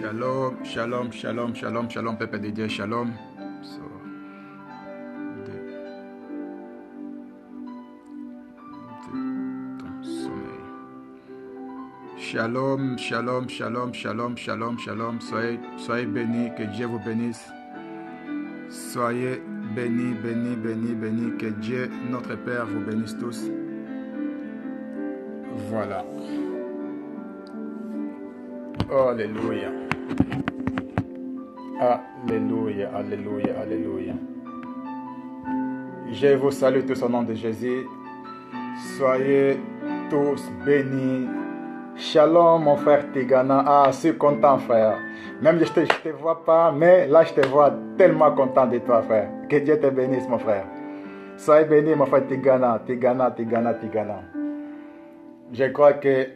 Shalom, shalom, shalom, shalom, shalom, peuple de Dieu, shalom. Ton sommeil. Shalom, shalom, shalom, shalom, shalom, shalom. Soyez bénis, que Dieu vous bénisse. Soyez bénis, bénis, bénis, bénis. Que Dieu, notre Père, vous bénisse tous. Voilà. Alléluia. Alléluia, alléluia, alléluia. Je vous salue tous au nom de Jésus. Soyez tous bénis. Shalom, mon frère Tigana. Ah, je suis content, frère. Même je ne te vois pas, mais là, je te vois tellement content de toi, frère. Que Dieu te bénisse, mon frère. Soyez béni, mon frère Tigana. Tigana, Tigana, Tigana. Je crois que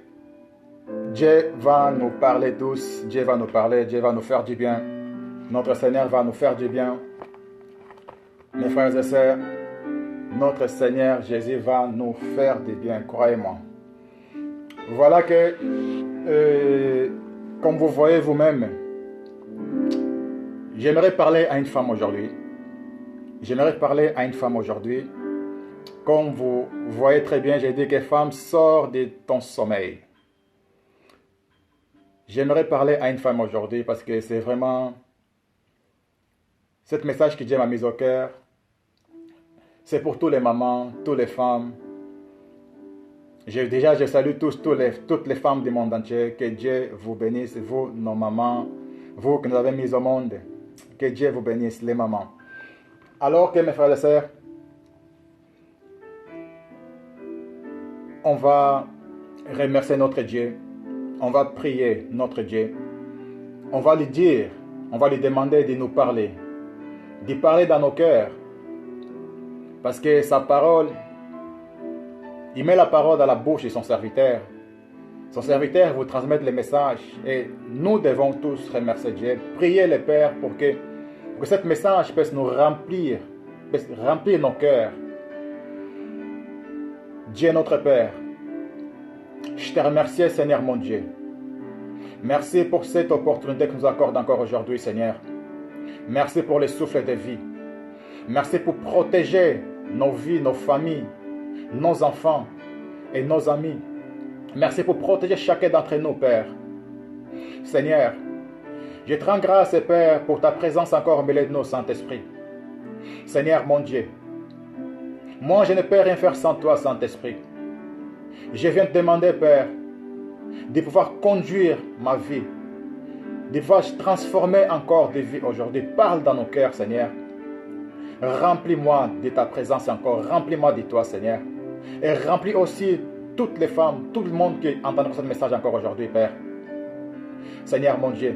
Dieu va nous parler tous. Dieu va nous parler. Dieu va nous faire du bien. Notre Seigneur va nous faire du bien. Mes frères et sœurs, notre Seigneur Jésus va nous faire du bien, croyez-moi. Voilà que, comme vous voyez vous-même, j'aimerais parler à une femme aujourd'hui. J'aimerais parler à une femme aujourd'hui. Comme vous voyez très bien, j'ai dit que femme, sors de ton sommeil. J'aimerais parler à une femme aujourd'hui parce que c'est vraiment ce message que Dieu m'a mis au cœur. C'est pour tous les mamans, toutes les femmes. Je salue toutes les femmes du monde entier. Que Dieu vous bénisse, vous, nos mamans, vous que nous avez mis au monde. Que Dieu vous bénisse, les mamans. Alors que mes frères et sœurs, on va remercier notre Dieu. On va prier notre Dieu. On va lui dire, on va lui demander de nous parler. De parler dans nos cœurs. Parce que sa parole, il met la parole dans la bouche de son serviteur. Son serviteur vous transmet les messages. Et nous devons tous remercier Dieu. Prier le Père pour que ce message puisse nous remplir nos cœurs. Dieu notre Père, je te remercie, Seigneur mon Dieu. Merci pour cette opportunité que nous accorde encore aujourd'hui, Seigneur. Merci pour le souffle de vie. Merci pour protéger nos vies, nos familles, nos enfants et nos amis. Merci pour protéger chacun d'entre nous, Père. Seigneur, je te rends grâce, Père, pour ta présence encore au milieu de nous, Saint-Esprit. Seigneur, mon Dieu, moi, je ne peux rien faire sans toi, Saint-Esprit. Je viens te demander, Père, de pouvoir conduire ma vie, de pouvoir transformer encore des vies aujourd'hui. Parle dans nos cœurs, Seigneur. Remplis-moi de ta présence encore. Remplis-moi de toi, Seigneur. Et remplis aussi toutes les femmes, tout le monde qui entend ce message encore aujourd'hui, Père. Seigneur, mon Dieu,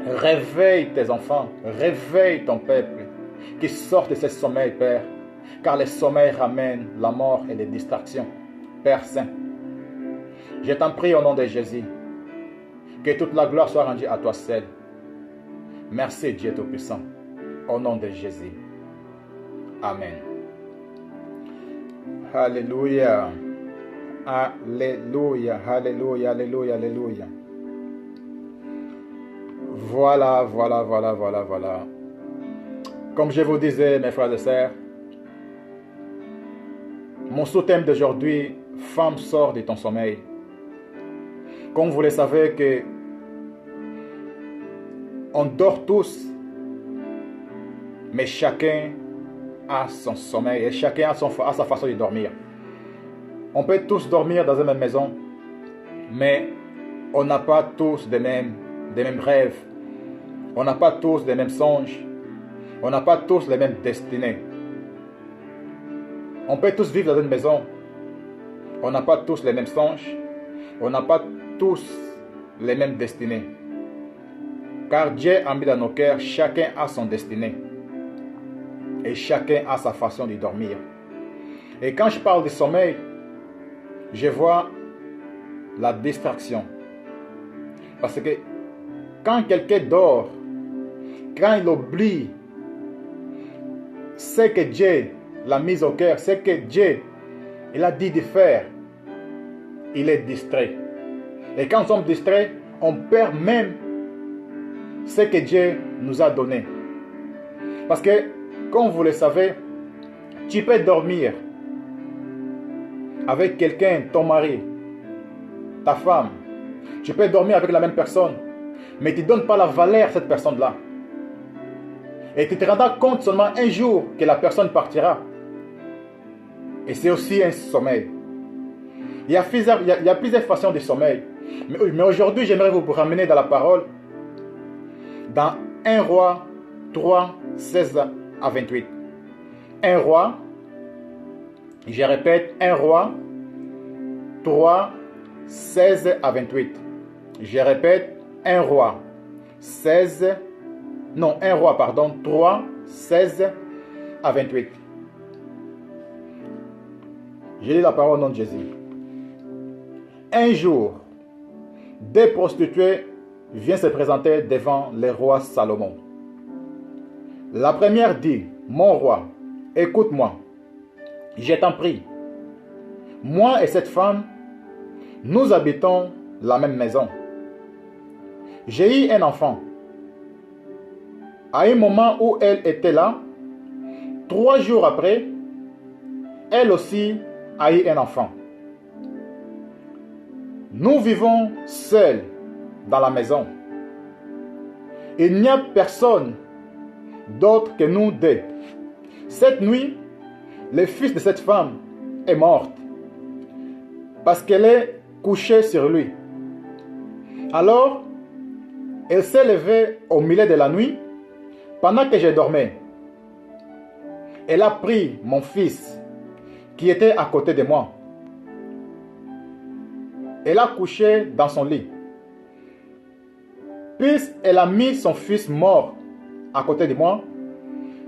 réveille tes enfants, réveille ton peuple, qui sortent de ce sommeil, Père. Car le sommeil ramène la mort et les distractions. Père Saint, je t'en prie au nom de Jésus, que toute la gloire soit rendue à toi seul. Merci Dieu Tout-Puissant, au nom de Jésus. Amen. Alléluia. Alléluia, alléluia, alléluia, alléluia. Voilà. Comme je vous disais, mes frères et sœurs, mon sous-thème d'aujourd'hui, femme, sors de ton sommeil. Comme vous le savez que on dort tous, mais chacun a son sommeil et chacun a sa façon de dormir. On peut tous dormir dans une même maison, mais on n'a pas tous des mêmes rêves. On n'a pas tous les mêmes songes. On n'a pas tous les mêmes destinées. On peut tous vivre dans une maison. On n'a pas tous les mêmes songes. On n'a pas tous les mêmes destinées. Car Dieu a mis dans nos cœurs, chacun a son destinée. Et chacun a sa façon de dormir. Et quand je parle de sommeil, je vois la distraction. Parce que quand quelqu'un dort, quand il oublie ce que Dieu l'a mis au cœur, ce que Dieu il a dit de faire, il est distrait. Et quand nous sommes distraits, on perd même ce que Dieu nous a donné. Parce que, comme vous le savez, tu peux dormir avec quelqu'un, ton mari, ta femme. Tu peux dormir avec la même personne, mais tu ne donnes pas la valeur à cette personne-là. Et tu te rendras compte seulement un jour que la personne partira. Et c'est aussi un sommeil. Il y a plusieurs façons de sommeil. Mais aujourd'hui, j'aimerais vous ramener dans la parole, dans 1 Roi 3, 16 à 28. 1 Roi, je répète, 1 Roi 3, 16 à 28. Je répète, 1 Roi 3, 16 à 28. Je lis la parole au nom de Jésus. Un jour, des prostituées viennent se présenter devant le roi Salomon. La première dit, mon roi, écoute-moi, je t'en prie. Moi et cette femme, nous habitons la même maison. J'ai eu un enfant. À un moment où elle était là, 3 jours après, elle aussi a eu un enfant. Nous vivons seuls dans la maison. Il n'y a personne d'autre que nous deux. Cette nuit, le fils de cette femme est mort parce qu'elle est couchée sur lui. Alors, elle s'est levée au milieu de la nuit pendant que je dormais. Elle a pris mon fils qui était à côté de moi. Elle a couché dans son lit. Puis elle a mis son fils mort à côté de moi.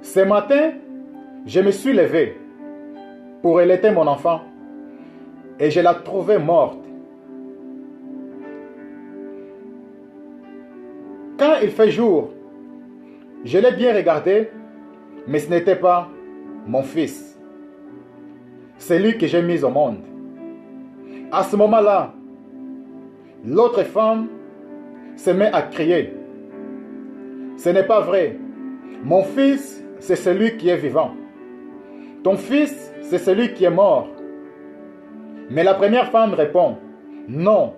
Ce matin, je me suis levé pour allaiter mon enfant et je l'ai trouvée morte. Quand il fait jour, je l'ai bien regardé, mais ce n'était pas mon fils. C'est lui que j'ai mis au monde. À ce moment-là, l'autre femme se met à crier. Ce n'est pas vrai. Mon fils, c'est celui qui est vivant. Ton fils, c'est celui qui est mort. Mais la première femme répond, non.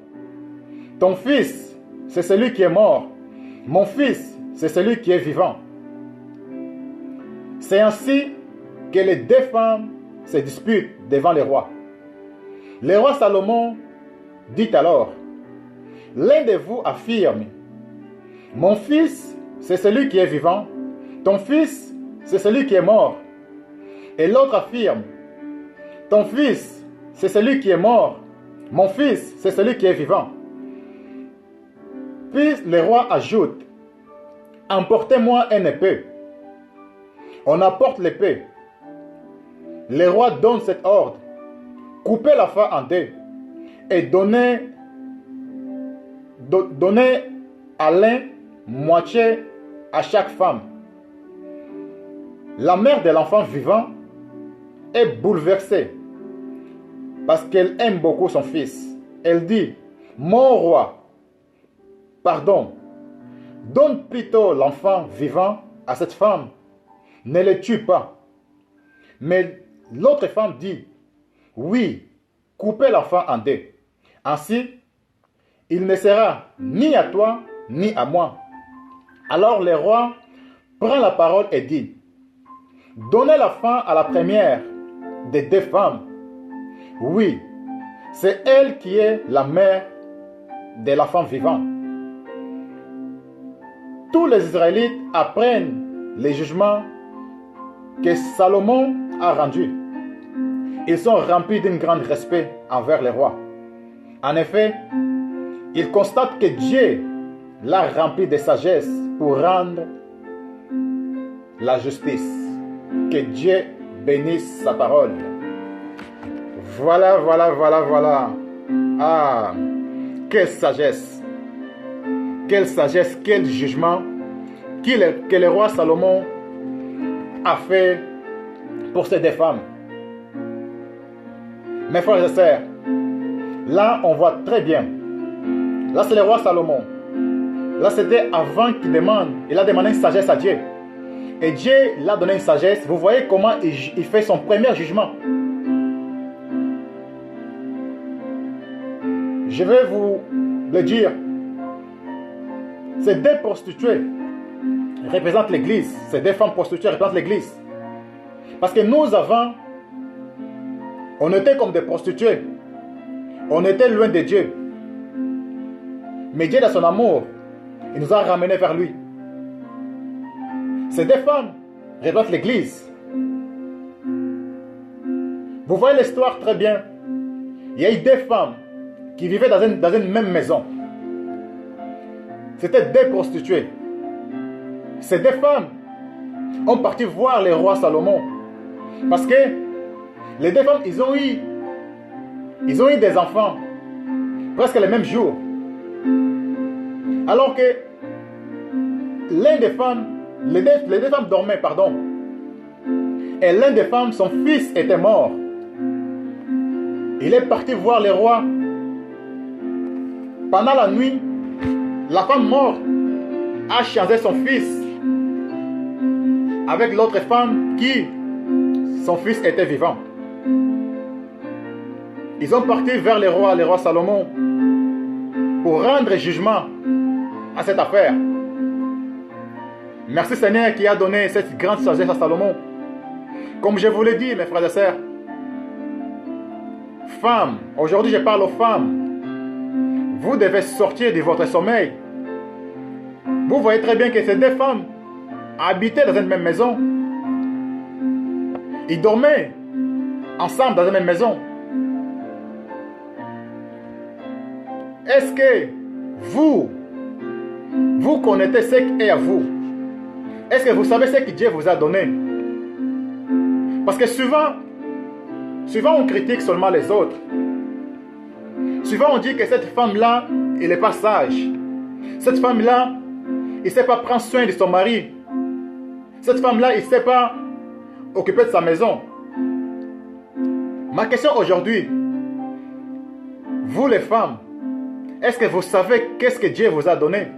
Ton fils, c'est celui qui est mort. Mon fils, c'est celui qui est vivant. C'est ainsi que les deux femmes se disputent devant le roi. Le roi Salomon dit alors, l'un de vous affirme, mon fils, c'est celui qui est vivant, ton fils, c'est celui qui est mort. Et l'autre affirme, ton fils, c'est celui qui est mort, mon fils, c'est celui qui est vivant. Puis le roi ajoute, emportez-moi un épée. On apporte l'épée. Le roi donne cet ordre, coupez la femme en deux et donnez à l'un moitié à chaque femme. La mère de l'enfant vivant est bouleversée parce qu'elle aime beaucoup son fils. Elle dit, mon roi, pardon, donne plutôt l'enfant vivant à cette femme, ne le tue pas. Mais l'autre femme dit, oui, coupez l'enfant en deux. Ainsi, il ne sera ni à toi, ni à moi. Alors le roi prend la parole et dit, donnez l'enfant à la première des deux femmes. Oui, c'est elle qui est la mère de l'enfant vivant. Tous les Israélites apprennent les jugements que Salomon a rendus. Ils sont remplis d'un grand respect envers le roi. En effet, ils constatent que Dieu l'a rempli de sagesse pour rendre la justice. Que Dieu bénisse sa parole. Voilà. Ah, quelle sagesse. Quelle sagesse, quel jugement que le roi Salomon a fait pour ces deux femmes. Mes frères et sœurs, là on voit très bien. Là c'est le roi Salomon. Là, c'était avant qu'il demande. Il a demandé une sagesse à Dieu. Et Dieu l'a donné une sagesse. Vous voyez comment il fait son premier jugement. Je vais vous le dire. Ces deux prostituées représentent l'église. Ces deux femmes prostituées représentent l'église. Parce que nous avant, on était comme des prostituées. On était loin de Dieu. Mais Dieu, dans son amour, il nous a ramenés vers lui. Ces deux femmes représentent l'église. Vous voyez l'histoire très bien. Il y a eu deux femmes qui vivaient dans une même maison. C'était deux prostituées. Ces deux femmes ont parti voir le roi Salomon. Parce que les deux femmes, ils ont eu des enfants presque le même jour. Alors que les deux femmes dormaient, pardon. Et l'un des femmes, son fils était mort. Il est parti voir le roi. Pendant la nuit, la femme morte a changé son fils avec l'autre femme qui, son fils était vivant. Ils ont parti vers le roi Salomon, pour rendre jugement à cette affaire. Merci Seigneur qui a donné cette grande sagesse à Salomon. Comme je vous l'ai dit, mes frères et sœurs, femmes, aujourd'hui je parle aux femmes, vous devez sortir de votre sommeil. Vous voyez très bien que ces deux femmes habitaient dans une même maison. Ils dormaient ensemble dans une même maison. Est-ce que vous connaissez ce qui est à vous? Est-ce que vous savez ce que Dieu vous a donné? Parce que souvent on critique seulement les autres. Souvent on dit que cette femme-là, elle n'est pas sage. Cette femme-là, il ne sait pas prendre soin de son mari. Cette femme-là, il ne sait pas occuper de sa maison. Ma question aujourd'hui, vous les femmes, est-ce que vous savez qu'est-ce que Dieu vous a donné?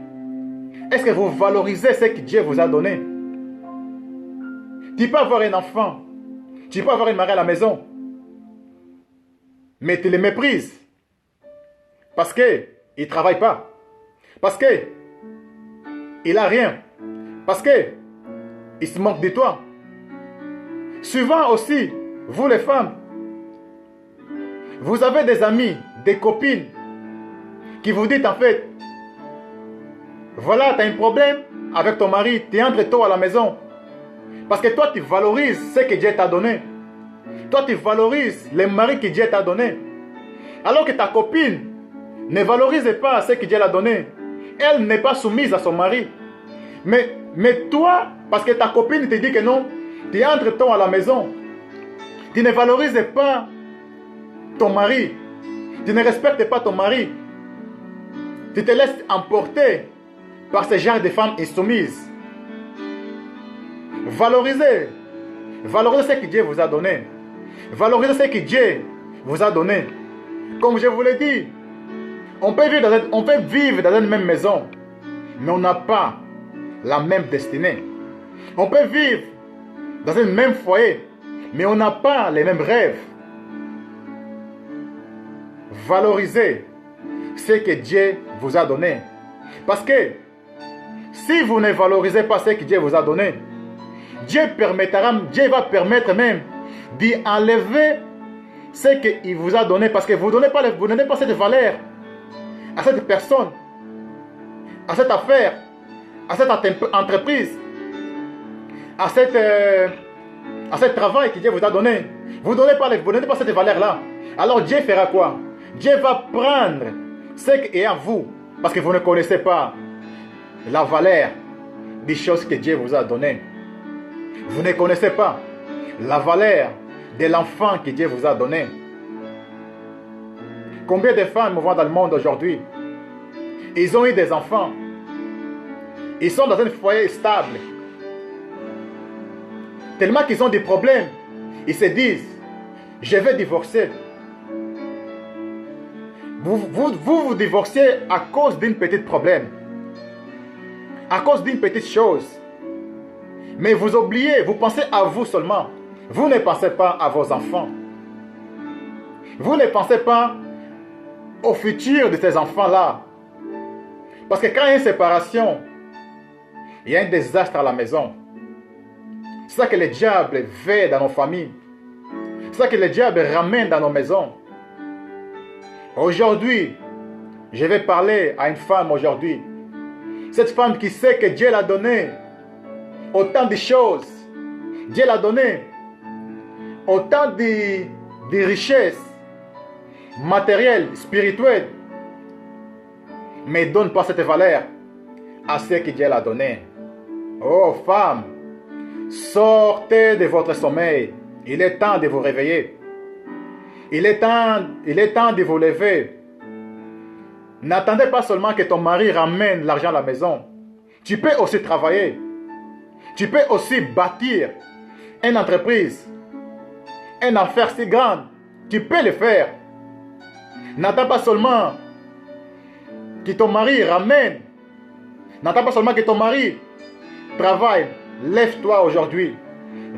Est-ce que vous valorisez ce que Dieu vous a donné? Tu peux avoir un enfant, tu peux avoir une mari à la maison, mais tu les méprises parce qu'il ne travaille pas, parce qu'il n'a rien, parce qu'il se moque de toi. Souvent aussi, vous les femmes, vous avez des amis, des copines qui vous disent en fait, voilà, tu as un problème avec ton mari, tu entres tôt à la maison. Parce que toi, tu valorises ce que Dieu t'a donné. Toi, tu valorises le mari que Dieu t'a donné. Alors que ta copine ne valorise pas ce que Dieu l'a donné. Elle n'est pas soumise à son mari. Mais toi, parce que ta copine te dit que non, tu entres tôt à la maison. Tu ne valorises pas ton mari. Tu ne respectes pas ton mari. Tu te laisses emporter par ce genre de femmes insoumises. Valorisez ce que Dieu vous a donné. Valorisez ce que Dieu vous a donné. Comme je vous l'ai dit, on peut vivre dans une même maison, mais on n'a pas la même destinée. On peut vivre dans un même foyer, mais on n'a pas les mêmes rêves. Valorisez ce que Dieu vous a donné. Parce que si vous ne valorisez pas ce que Dieu vous a donné, Dieu va permettre même d'y enlever ce qu'il vous a donné. Parce que vous ne donnez pas cette valeur à cette personne, à cette affaire, à cette entreprise, à ce travail que Dieu vous a donné. Vous ne donnez pas cette valeur-là. Alors Dieu fera quoi? Dieu va prendre ce qui est à vous. Parce que vous ne connaissez pas la valeur des choses que Dieu vous a données. Vous ne connaissez pas la valeur de l'enfant que Dieu vous a donné. Combien de femmes vont dans le monde aujourd'hui? Ils ont eu des enfants. Ils sont dans un foyer stable. Tellement qu'ils ont des problèmes. Ils se disent, je vais divorcer. Vous divorcez à cause d'un petit problème. à cause d'une petite chose. Mais vous oubliez, vous pensez à vous seulement. Vous ne pensez pas à vos enfants. Vous ne pensez pas au futur de ces enfants-là. Parce que quand il y a une séparation, il y a un désastre à la maison. C'est ça que le diable fait dans nos familles. C'est ça que le diable ramène dans nos maisons. Aujourd'hui, je vais parler à une femme aujourd'hui. Cette femme qui sait que Dieu l'a donné autant de choses. Dieu l'a donné autant de richesses matérielles, spirituelles. Mais donne pas cette valeur à ce que Dieu l'a donné. Oh femme, sortez de votre sommeil. Il est temps de vous réveiller. Il est temps de vous lever. N'attendez pas seulement que ton mari ramène l'argent à la maison. Tu peux aussi travailler. Tu peux aussi bâtir une entreprise, une affaire si grande. Tu peux le faire. N'attends pas seulement que ton mari ramène. N'attends pas seulement que ton mari travaille. Lève-toi aujourd'hui.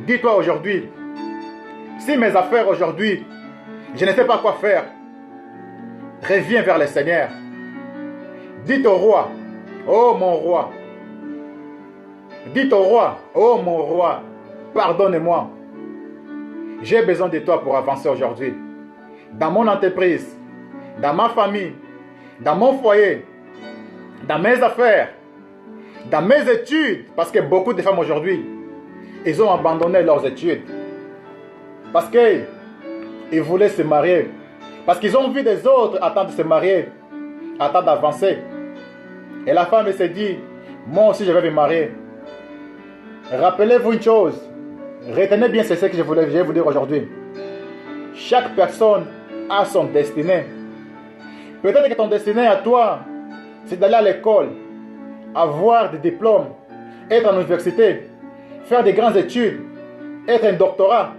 Dis-toi aujourd'hui, si mes affaires aujourd'hui, je ne sais pas quoi faire, reviens vers le Seigneur. Dites au roi, oh mon roi. Dites au roi, oh mon roi, pardonne-moi. J'ai besoin de toi pour avancer aujourd'hui. Dans mon entreprise, dans ma famille, dans mon foyer, dans mes affaires, dans mes études. Parce que beaucoup de femmes aujourd'hui, ils ont abandonné leurs études. Parce qu'ils voulaient se marier. Parce qu'ils ont vu des autres attendre de se marier, attendre d'avancer. Et la femme s'est dit, moi aussi je vais me marier. Rappelez-vous une chose. Retenez bien, c'est ce que je vais vous dire aujourd'hui. Chaque personne a son destinée. Peut-être que ton destinée à toi, c'est d'aller à l'école, avoir des diplômes, être en université, faire des grandes études, être un doctorat.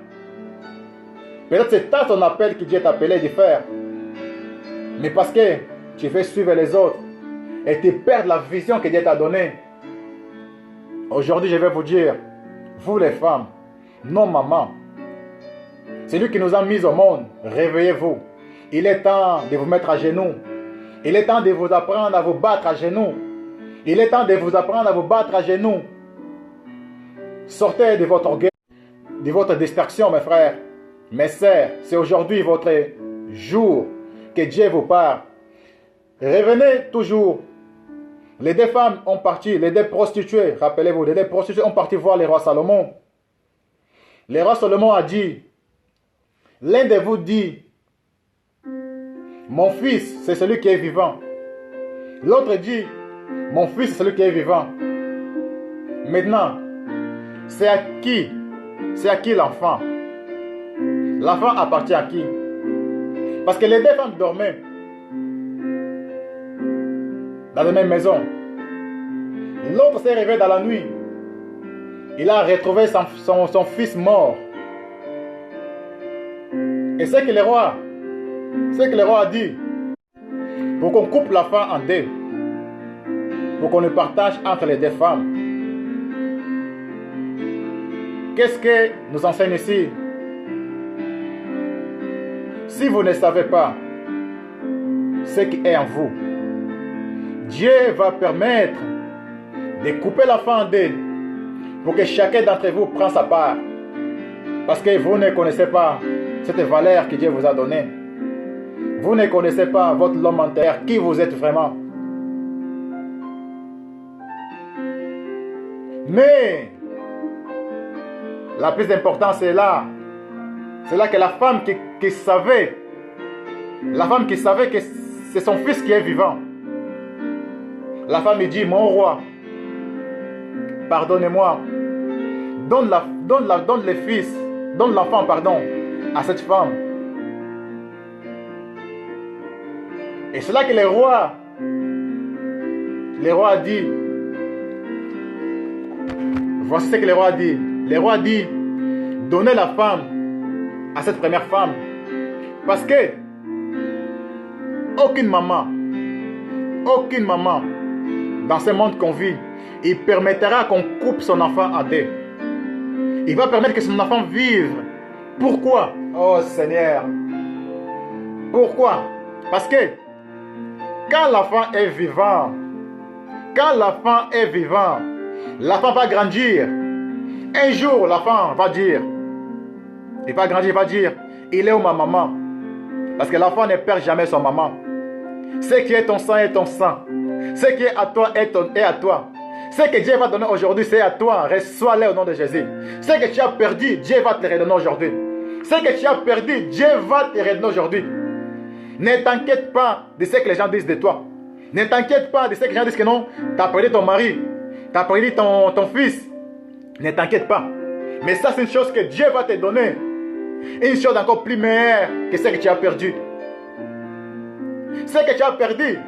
Peut-être c'est ça ton appel que Dieu t'a appelé de faire. Mais parce que tu veux suivre les autres et tu perds la vision que Dieu t'a donnée. Aujourd'hui, je vais vous dire, vous les femmes, nos mamans, c'est lui qui nous a mis au monde. Réveillez-vous. Il est temps de vous mettre à genoux. Il est temps de vous apprendre à vous battre à genoux. Il est temps de vous apprendre à vous battre à genoux. Sortez de votre orgueil, de votre distraction, mes frères, mes sœurs. C'est aujourd'hui votre jour que Dieu vous parle. Revenez toujours. Les deux femmes ont parti, les deux prostituées, rappelez-vous, les deux prostituées ont parti voir le roi Salomon. Le roi Salomon a dit, l'un de vous dit, mon fils, c'est celui qui est vivant. L'autre dit, mon fils, c'est celui qui est vivant. Maintenant, c'est à qui? C'est à qui l'enfant? L'enfant appartient à qui? Parce que les deux femmes dormaient dans la même maison. L'autre s'est réveillé dans la nuit. Il a retrouvé son fils mort. Et c'est que le roi a dit, pour qu'on coupe l'enfant en deux, pour qu'on le partage entre les deux femmes. Qu'est-ce que nous enseigne ici? Si vous ne savez pas ce qui est en vous, Dieu va permettre de couper l'enfant en deux pour que chacun d'entre vous prenne sa part. Parce que vous ne connaissez pas cette valeur que Dieu vous a donnée. Vous ne connaissez pas votre homme intérieur, qui vous êtes vraiment. Mais la plus importante, c'est là. C'est là que la femme qui savait que c'est son fils qui est vivant. La femme lui dit, mon roi, pardonnez-moi, donne l'enfant, pardon, à cette femme. Et c'est là que le roi a dit, voici ce que le roi a dit. Le roi a dit, donnez la femme à cette première femme. Parce que aucune maman, dans ce monde qu'on vit, il permettra qu'on coupe son enfant en deux. Il va permettre que son enfant vive. Pourquoi? Oh Seigneur. Pourquoi? Parce que quand l'enfant est vivant, l'enfant va grandir. Un jour, l'enfant va dire, il va grandir, il va dire, il est où ma maman? Parce que l'enfant ne perd jamais son maman. Ce qui est ton sang est ton sang. Ce qui est à toi est à toi. Ce que Dieu va donner aujourd'hui, c'est à toi. Reçois-le au nom de Jésus. Ce que tu as perdu, Dieu va te redonner aujourd'hui. Ce que tu as perdu, Dieu va te redonner aujourd'hui. Ne t'inquiète pas de ce que les gens disent de toi. Ne t'inquiète pas de ce que les gens disent que non, tu as perdu ton mari, tu as perdu ton fils. Ne t'inquiète pas. Mais ça, c'est une chose que Dieu va te donner. Une chose encore plus meilleure que ce que tu as perdu. Ce que tu as perdu,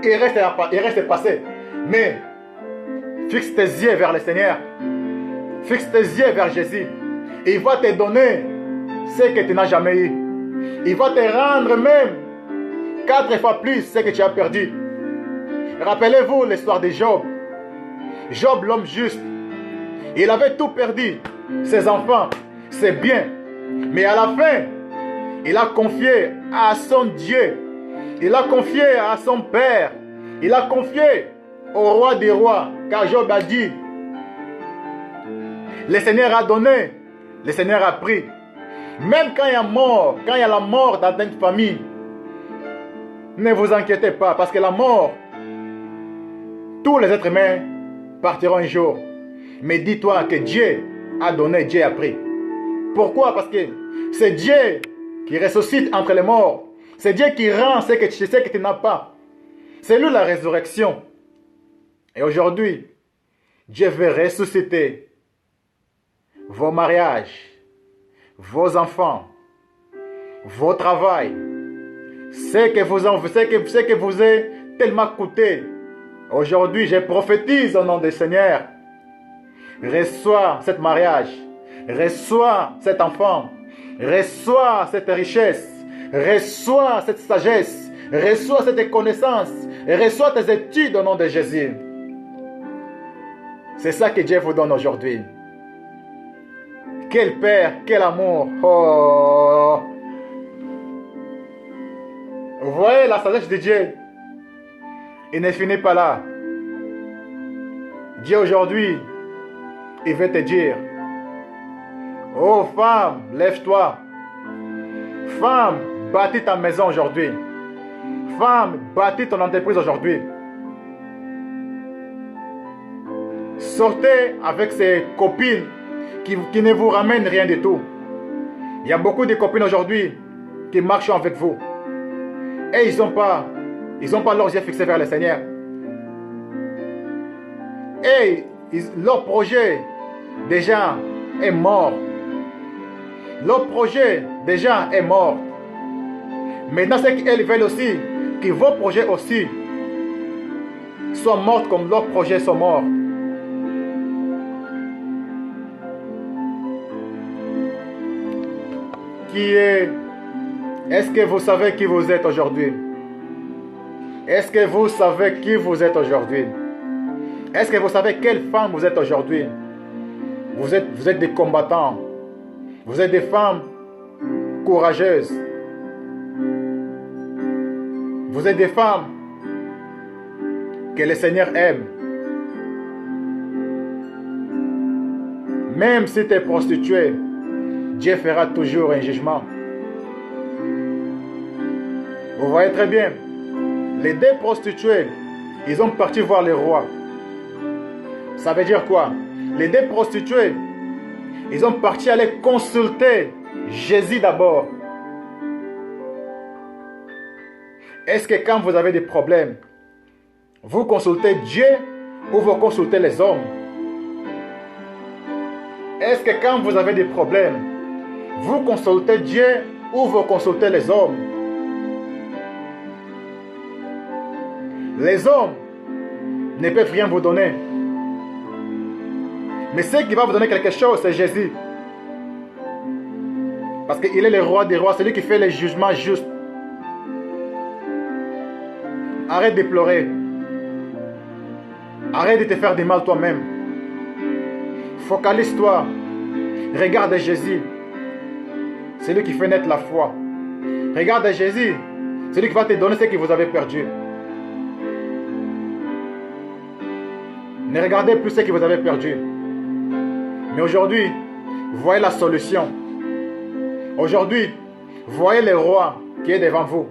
il reste passé. Mais fixe tes yeux vers le Seigneur. Fixe tes yeux vers Jésus. Il va te donner ce que tu n'as jamais eu. Il va te rendre même 4 fois plus ce que tu as perdu. Rappelez-vous l'histoire de Job. Job, l'homme juste. Il avait tout perdu. Ses enfants, ses biens. Mais à la fin, il a confié à son Dieu. Il a confié à son Père. Il a confié au roi des rois. Car Job a dit, le Seigneur a donné, le Seigneur a pris. Même quand il y a mort, quand il y a la mort dans une famille, ne vous inquiétez pas, parce que la mort, tous les êtres humains partiront un jour. Mais dis-toi que Dieu a donné, Dieu a pris. Pourquoi? Parce que c'est Dieu qui ressuscite entre les morts. C'est Dieu qui rend ce que tu n'as pas. C'est lui la résurrection. Et aujourd'hui, Dieu veut ressusciter vos mariages, vos enfants, vos travail, ce que vous est tellement coûté. Aujourd'hui, je prophétise au nom du Seigneur. Reçois cet mariage, reçois cet enfant, reçois cette richesse, reçois cette sagesse, reçois cette connaissance, reçois tes études au nom de Jésus. C'est ça que Dieu vous donne aujourd'hui. Quel Père, quel amour. Oh. Vous voyez la sagesse de Dieu. Il ne finit pas là. Dieu aujourd'hui, il veut te dire, oh femme, lève-toi. Femme, bâtis ta maison aujourd'hui. Femme, bâtis ton entreprise aujourd'hui. Sortez avec ces copines qui ne vous ramènent rien du tout. Il y a beaucoup de copines aujourd'hui qui marchent avec vous. Et ils n'ont pas leurs yeux fixés vers le Seigneur. Et leur projet déjà est mort. Leur projet déjà est mort. Maintenant, c'est qu'elles veulent aussi que vos projets aussi soient morts comme leurs projets sont morts. Est-ce que vous savez qui vous êtes aujourd'hui? Est-ce que vous savez qui vous êtes aujourd'hui? Est-ce que vous savez quelle femme vous êtes aujourd'hui? Vous êtes des combattants. Vous êtes des femmes courageuses. Vous êtes des femmes que le Seigneur aime. Même si tu es prostituée, Dieu fera toujours un jugement. Vous voyez très bien, les 2 prostituées, ils ont parti voir le roi. Ça veut dire quoi? Les 2 prostituées, ils ont parti aller consulter Jésus d'abord. Est-ce que quand vous avez des problèmes, vous consultez Dieu ou vous consultez les hommes? Est-ce que quand vous avez des problèmes, vous consultez Dieu ou vous consultez les hommes? Les hommes ne peuvent rien vous donner. Mais ce qui va vous donner quelque chose, c'est Jésus. Parce qu'il est le roi des rois, celui qui fait les jugements justes. Arrête de pleurer. Arrête de te faire du mal toi-même. Focalise-toi. Regarde Jésus. C'est lui qui fait naître la foi. Regarde Jésus. C'est lui qui va te donner ce que vous avez perdu. Ne regardez plus ce que vous avez perdu. Mais aujourd'hui, voyez la solution. Aujourd'hui, voyez le roi qui est devant vous.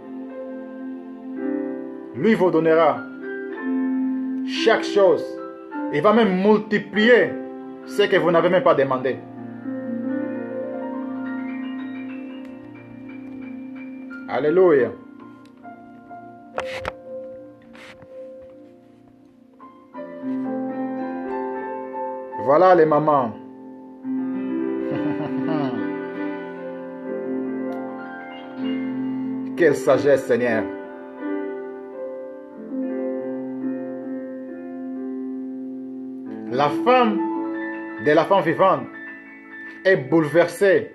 Lui vous donnera chaque chose. Il va même multiplier ce que vous n'avez même pas demandé. Alléluia. Voilà les mamans. Quelle sagesse, Seigneur. La femme de la femme vivante est bouleversée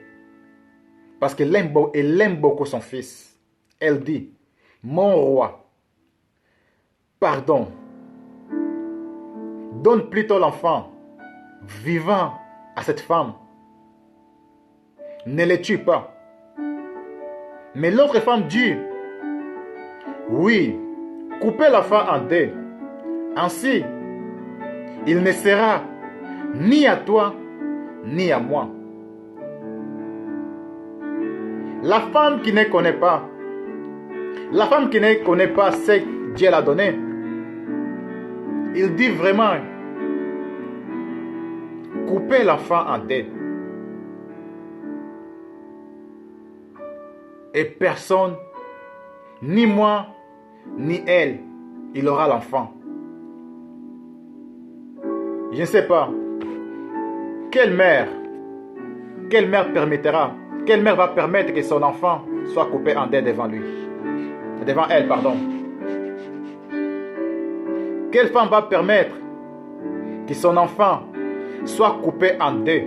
parce qu'elle aime beaucoup son fils. Elle dit, mon roi, pardon, donne plutôt l'enfant vivant à cette femme. Ne le tue pas. Mais l'autre femme dit, oui, coupez l'enfant en deux. Ainsi, il ne sera ni à toi, ni à moi. La femme qui ne connaît pas, ce que Dieu l'a donné, il dit vraiment, coupez l'enfant en deux. Et personne, ni moi, ni elle, il aura l'enfant. Je ne sais pas. Quelle mère permettra, quelle mère va permettre que son enfant soit coupé en deux devant lui? Devant elle, pardon. Quelle femme va permettre que son enfant soit coupé en deux?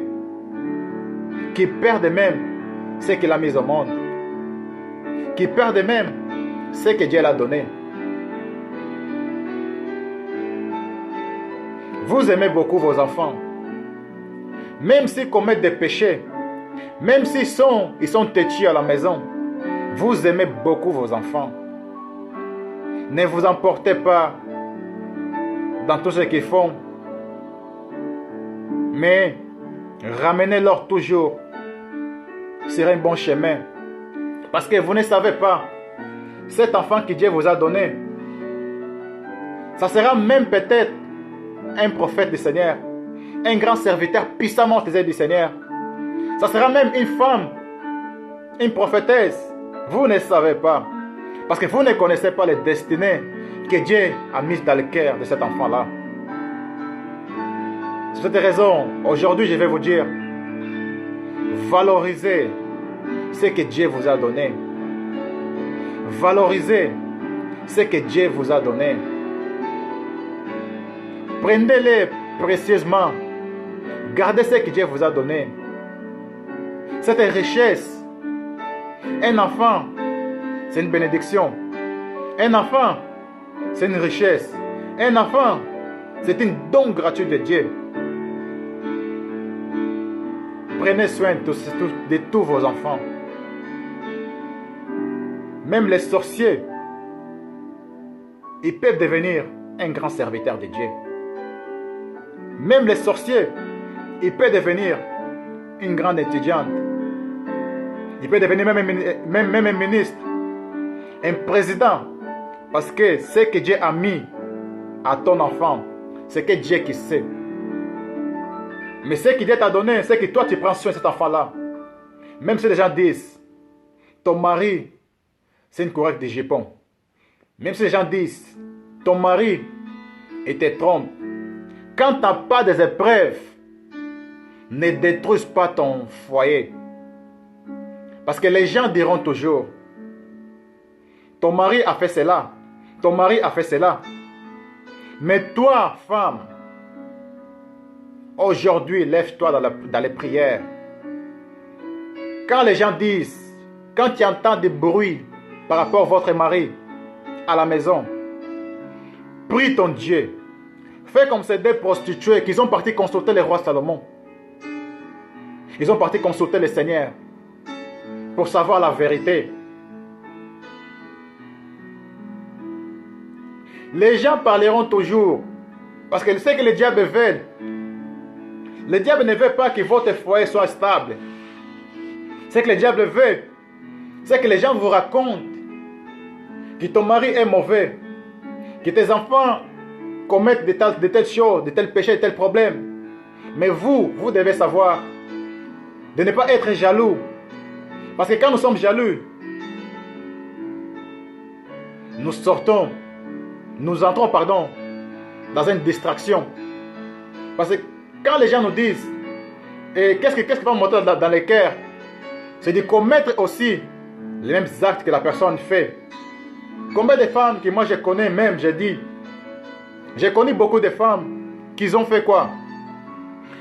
Qui perde même ce qu'il a mis au monde. Qui perde même ce que Dieu l'a donné. Vous aimez beaucoup vos enfants. Même s'ils commettent des péchés, même s'ils sont têtus à la maison, vous aimez beaucoup vos enfants. Ne vous emportez pas dans tout ce qu'ils font, mais ramenez-leur toujours sur un bon chemin. Parce que vous ne savez pas, cet enfant que Dieu vous a donné, ça sera même peut-être un prophète du Seigneur, un grand serviteur puissamment utilisé du Seigneur. Ça sera même une femme, une prophétesse. Vous ne savez pas. Parce que vous ne connaissez pas les destinées que Dieu a mises dans le cœur de cet enfant-là. C'est cette raison, aujourd'hui je vais vous dire, valorisez ce que Dieu vous a donné. Valorisez ce que Dieu vous a donné. Prenez-les précieusement. Gardez ce que Dieu vous a donné. Cette richesse. Un enfant, c'est une bénédiction. Un enfant, c'est une richesse. Un enfant, c'est une don gratuit de Dieu. Prenez soin de tous vos enfants. Même les sorciers, ils peuvent devenir un grand serviteur de Dieu. Même les sorciers, ils peuvent devenir une grande étudiante. Ils peuvent devenir même un ministre, un président. Parce que ce que Dieu a mis à ton enfant, c'est que Dieu qui sait. Mais ce que Dieu t'a donné, c'est que toi tu prends soin de cet enfant-là. Même si les gens disent, ton mari, c'est une coureuse de jupons. Même si les gens disent, ton mari, il te trompe. Quand tu n'as pas des épreuves, ne détruise pas ton foyer. Parce que les gens diront toujours, ton mari a fait cela, ton mari a fait cela. Mais toi, femme, aujourd'hui, lève-toi dans les prières. Quand les gens disent, quand tu entends des bruits par rapport à votre mari à la maison, prie ton Dieu. Fais comme ces deux prostituées qui sont partis consulter le roi Salomon. Ils ont parti consulter le Seigneur pour savoir la vérité. Les gens parleront toujours parce qu'ils savent que le diable veut. Le diable ne veut pas que votre foyer soit stable. Ce que le diable veut, c'est que les gens vous racontent que ton mari est mauvais, que tes enfants commettent de telles choses, de tels péchés, de tels problèmes. Mais vous devez savoir de ne pas être jaloux. Parce que quand nous sommes jaloux, nous entrons dans une distraction. Parce que quand les gens nous disent, et qu'est-ce qui va monter dans les cœurs, c'est de commettre aussi les mêmes actes que la personne fait. Combien de femmes que moi je connais même, j'ai connu beaucoup de femmes qui ont fait quoi?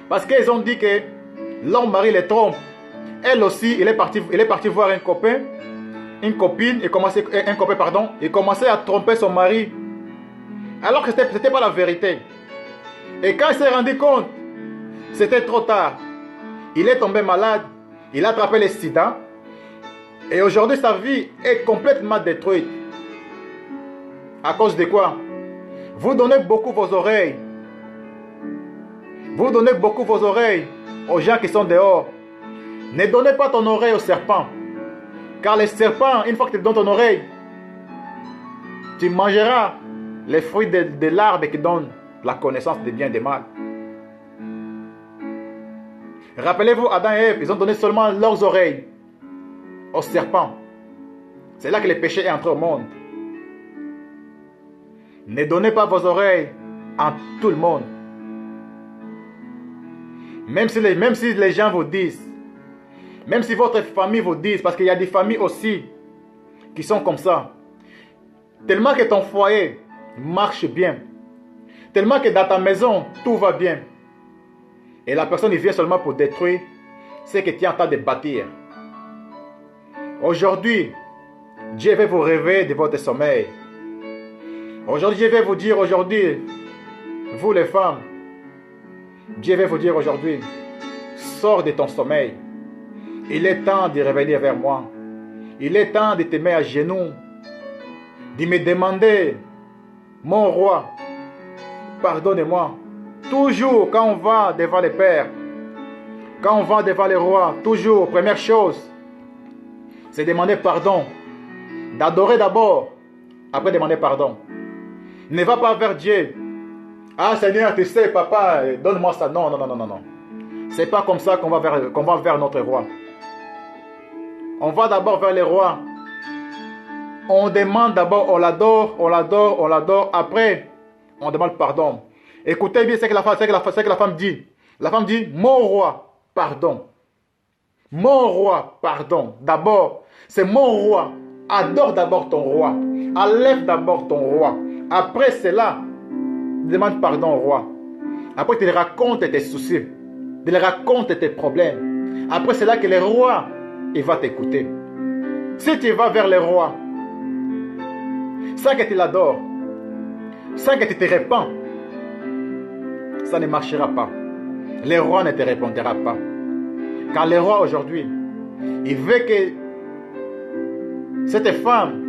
Parce qu'elles ont dit que leur mari les trompe. Elle aussi, il est parti voir un copain, une copine, et commençait à tromper son mari. Alors que ce n'était pas la vérité. Et quand il s'est rendu compte, c'était trop tard. Il est tombé malade, il a attrapé le sida, et aujourd'hui sa vie est complètement détruite. À cause de quoi? Vous donnez beaucoup vos oreilles. Vous donnez beaucoup vos oreilles aux gens qui sont dehors. Ne donnez pas ton oreille au serpent. Car les serpents, une fois que tu donnes ton oreille, tu mangeras les fruits de l'arbre qui donne la connaissance des biens et des mal. Rappelez-vous, Adam et Ève, ils ont donné seulement leurs oreilles au serpent. C'est là que le péché est entré au monde. Ne donnez pas vos oreilles à tout le monde. Même si les gens vous disent, même si votre famille vous dit, parce qu'il y a des familles aussi qui sont comme ça. Tellement que ton foyer marche bien. Tellement que dans ta maison, tout va bien. Et la personne, il vient seulement pour détruire ce que tu es en train de bâtir. Aujourd'hui, Dieu va vous réveiller de votre sommeil. Aujourd'hui, Dieu va vous dire vous les femmes, Dieu va vous dire aujourd'hui, sors de ton sommeil. Il est temps de revenir vers moi. Il est temps de te mettre à genoux, de me demander, mon roi, pardonne-moi. Toujours quand on va devant le Père, quand on va devant le roi, toujours, première chose, c'est demander pardon. D'adorer d'abord, après demander pardon. Ne va pas vers Dieu. Ah Seigneur, tu sais, papa, donne-moi ça. Non. C'est pas comme ça qu'on va vers notre roi. On va d'abord vers le roi. On demande d'abord, on l'adore. Après, on demande pardon. Écoutez bien ce que la femme dit. La femme dit, mon roi, pardon. Mon roi, pardon. D'abord, c'est mon roi. Adore d'abord ton roi. Enlève d'abord ton roi. Après cela, demande pardon au roi. Après, tu lui racontes tes soucis. Tu lui racontes tes problèmes. Après, c'est là que le roi, il va t'écouter. Si tu vas vers le roi, sans que tu l'adores, sans que tu te répands, ça ne marchera pas. Le roi ne te répondra pas. Car le roi aujourd'hui, il veut que cette femme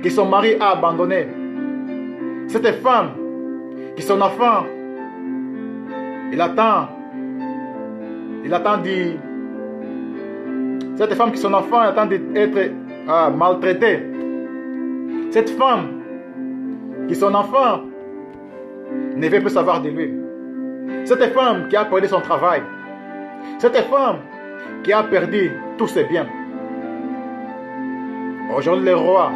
que son mari a abandonnée, cette femme qui son enfant, il attend dit, cette femme qui son enfant attend d'être maltraitée, cette femme qui son enfant ne veut plus savoir de lui, cette femme qui a perdu son travail, cette femme qui a perdu tous ses biens. Aujourd'hui le roi,